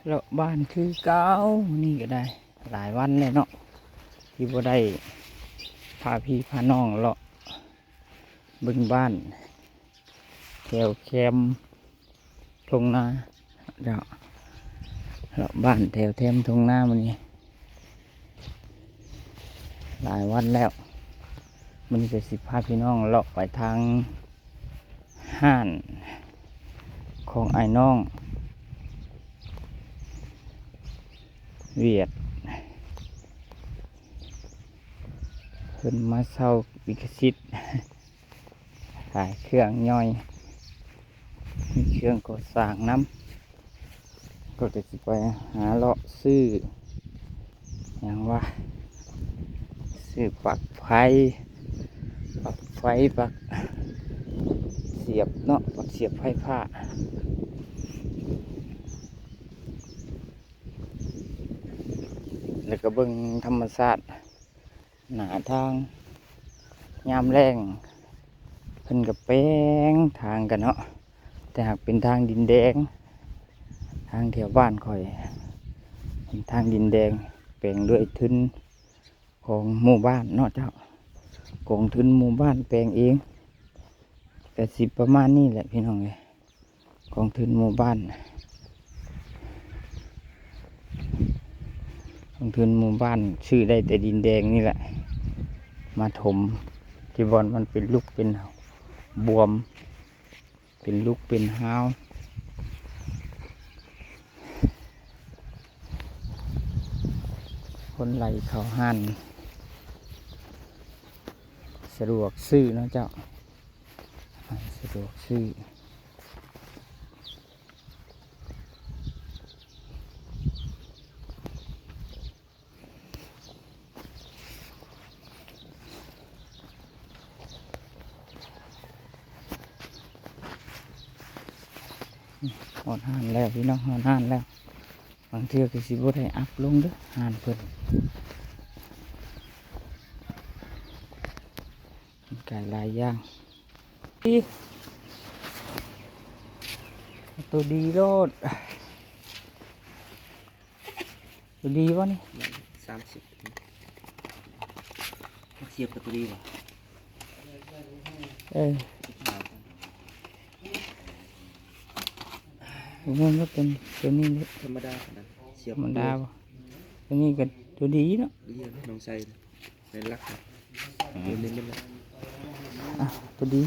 เลาะบ้านคือเก่านี่ก็ได้หลายวันเลยเนาะที่บ่ได้พาพี่พาน้องเลาะบึงบ้านแถวแคมป์ทงนาเดี๋ยวเลาะบ้านแถวแคมป์ทงนามันนี่หลายวันแล้วมันจะสิพาพี่น้องเลาะไปทางห้านของไอ้น้องเวียดเพิ่นมาเช่าวิกสิตขายเครื่องย่อยมีเครื่องก่อสร้างน้ำก็จะสิไปหาเลาะซื้ออย่างว่าซื้อปลั๊กไฟปลั๊กเสียบเนาะปลั๊กเสียบไฟฟ้าแล้วก็เบิ่งธรรมชาติหนาทางยามแรงเพิ่นกับแป้งทางกันเนาะแต่หากเป็นทางดินแดงทางแถวบ้านข่อยเป็นทางดินแดงแปลงด้วยทุนของหมู่บ้านเนาะเจ้ากองทุนหมู่บ้านแปลงเองแต่สิประมาณนี้แหละพี่น้องเลยกองทุนหมู่บ้านกองทุนหมู่บ้านชื่อได้แต่ดินแดงนี่แหละมาถมที่บอลมันเป็นลูกเป็นบวมเป็นลูกเป็นห้าวคนไหลเขาหันสะดวกซื้อนะเจ้าสะดวกซื้อหอดหันแล้วพี่น้องหอดหันแล้วบางเทื่อก็สิบ่ได้อัพลงเด้อหันเพิ่นไก่ลายย่างตัวดีโลดตัวดีวะนี่30เทียบกับตัวดีป่ะมันก็เป็นตัวนี้เลยธรรมดานะเสียบธรรมดาป่ะตัวนี้ก็ตัวดีเนาะดีน้องใส่ในรักครับตัวนี้ไม่ละตัวดี